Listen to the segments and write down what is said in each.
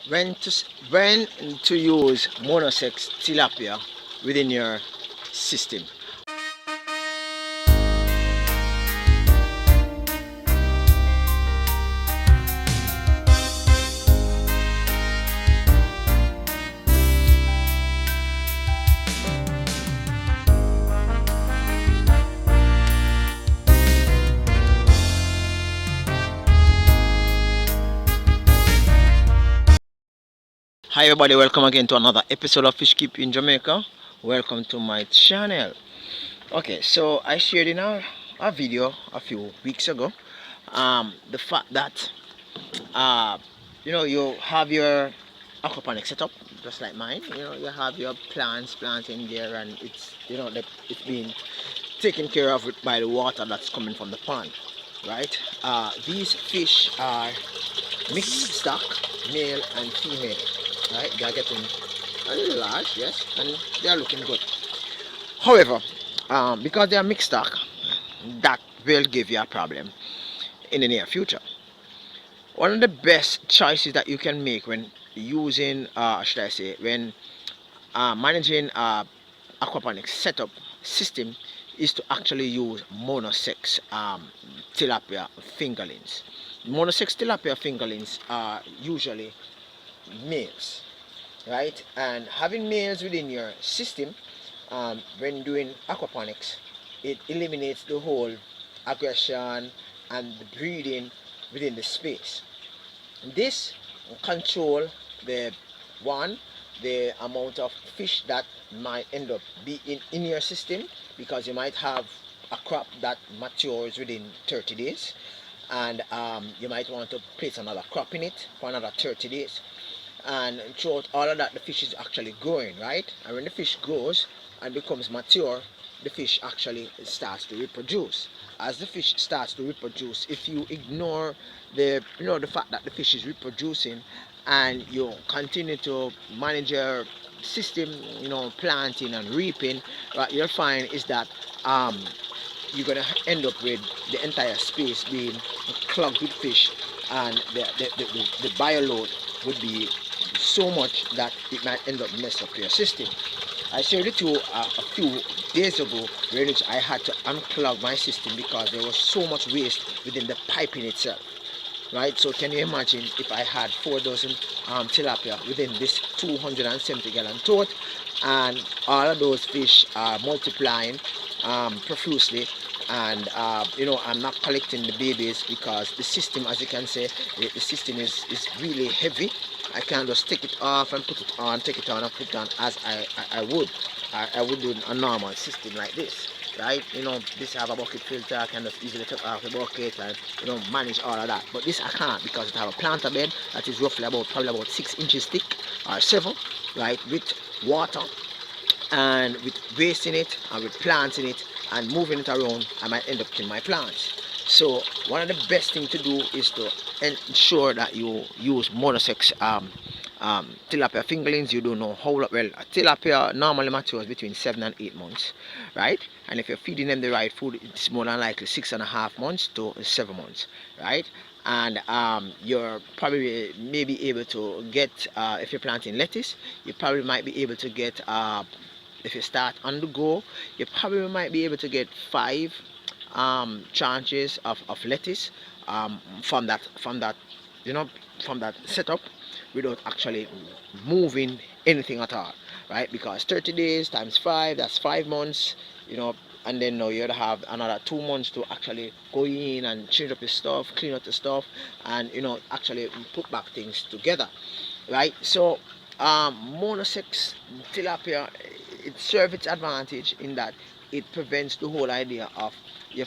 When to use Monosex tilapia within your system. Hi everybody, welcome again to another episode of Fish Keep in Jamaica. Welcome to my channel. Okay, so I shared in a video a few weeks ago the fact that uh, you have your aquaponics setup just like mine. You have your plants planting there, and it's being taken care of by the water that's coming from the pond, right? These fish are mixed stock, male and female, right? They are getting a little large, yes, and they are looking good. However, because they are mixed stock, that will give you a problem in the near future. One of the best choices that you can make when using, should I say, when managing aquaponics setup system is to actually use monosex tilapia fingerlings. Monosex tilapia fingerlings are usually males, right? And having males within your system when doing aquaponics, it eliminates the whole aggression and the breeding within the space. This control the one the amount of fish that might end up being in your system, because you might have a crop that matures within 30 days, and you might want to place another crop in it for another 30 days, and throughout all of that the fish is actually growing, right? And when the fish grows and becomes mature, the fish actually starts to reproduce. As the fish starts to reproduce, if you ignore the fact that the fish is reproducing, and you continue to manage your system, planting and reaping, what you'll find is that you're gonna end up with the entire space being clogged with fish, and the bio load would be so much that it might end up mess up your system. I shared it to you a few days ago, where which I had to unclog my system because there was so much waste within the piping itself. Right, so can you imagine if I had 4 dozen tilapia within this 270 gallon tote, and all of those fish are multiplying profusely, and I'm not collecting the babies because the system, as you can say, the system is really heavy. I can't just take it off and put it on, take it on and put it on as I would. I would do a normal system like this, right? This have a bucket filter. I can just easily take off the bucket and manage all of that. But this I can't, because it have a planter bed that is roughly probably about 6 inches thick or 7, right, with water and with waste in it and with plants in it, and moving it around, I might end up killing my plants. So one of the best thing to do is to ensure that you use monosex tilapia fingerlings. You don't know how well a tilapia normally matures between 7 and 8 months, right? And if you're feeding them the right food, it's more than likely 6.5 months to 7 months, right? And you're probably maybe able to get, if you're planting lettuce, you probably might be able to get, if you start on the go, you probably might be able to get 5 tranches of lettuce from that from that setup, without actually moving anything at all, right? Because 30 days times 5, that's 5 months, and then now you'll have another 2 months to actually go in and change up your stuff, clean up the stuff, and actually put back things together, right? So monosex tilapia, it serves its advantage in that it prevents the whole idea of your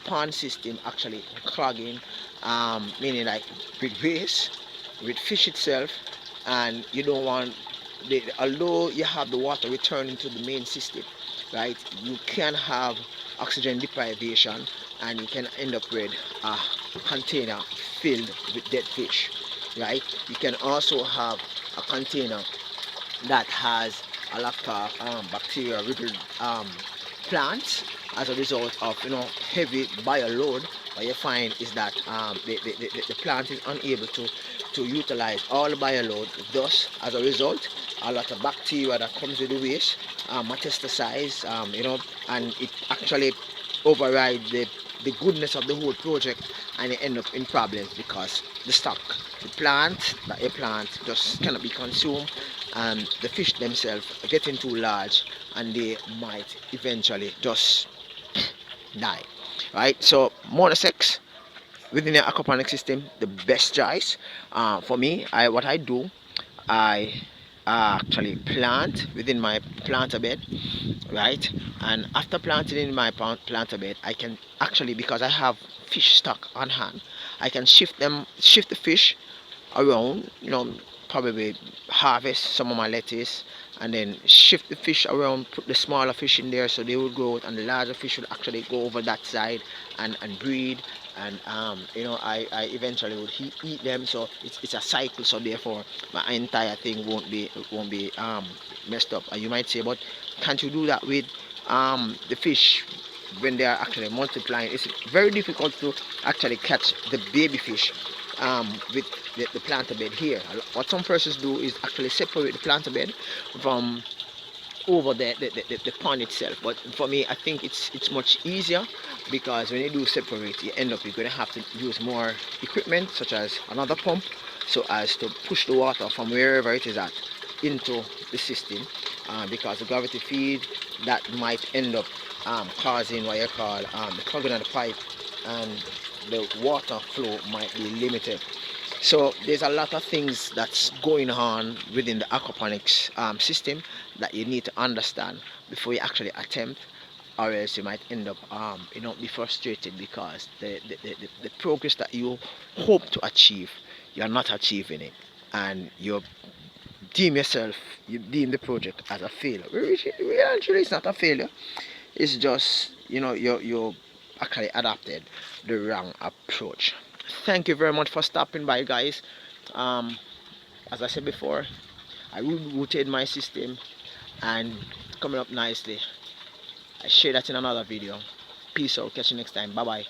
pond system actually clogging, meaning like with waste, with fish itself, and you don't want although you have the water returning to the main system, right? You can have oxygen deprivation, and you can end up with a container filled with dead fish, right? You can also have a container that has a lot of bacteria riddled plants as a result of heavy bio load what you find is that the plant is unable to utilize all the bioload. Thus, as a result, a lot of bacteria that comes with the waste metastasize, and it actually override the goodness of the whole project, and it end up in problems because the plant that you plant just cannot be consumed, and the fish themselves are getting too large, and they might eventually just die. Right? So Monosex within the aquaponic system, the best choice. For me, what I do, I actually plant within my planter bed, right? And after planting in my planter bed, I can actually, because I have fish stock on hand, I can shift the fish around, probably harvest some of my lettuce, and then shift the fish around, put the smaller fish in there so they will grow, and the larger fish will actually go over that side and breed, and I eventually would eat them. So it's a cycle, so therefore my entire thing won't be messed up. And you might say, but can't you do that with the fish when they are actually multiplying? It's very difficult to actually catch the baby fish with the planter bed here. What some persons do is actually separate the planter bed from over the pond itself. But for me, I think it's much easier, because when you do separate, you're going to have to use more equipment, such as another pump, so as to push the water from wherever it is at into the system, because the gravity feed that might end up causing what you call the clogging of the pipe, and the water flow might be limited. So there's a lot of things that's going on within the aquaponics system that you need to understand before you actually attempt, or else you might end up be frustrated, because the progress that you hope to achieve, you're not achieving it, and you deem the project as a failure. Actually, it's not a failure. It's just, you actually adapted the wrong approach. Thank you very much for stopping by, guys. um, as I said before, I rebooted my system, and coming up nicely. I share that in another video. Peace out, catch you next time. Bye bye.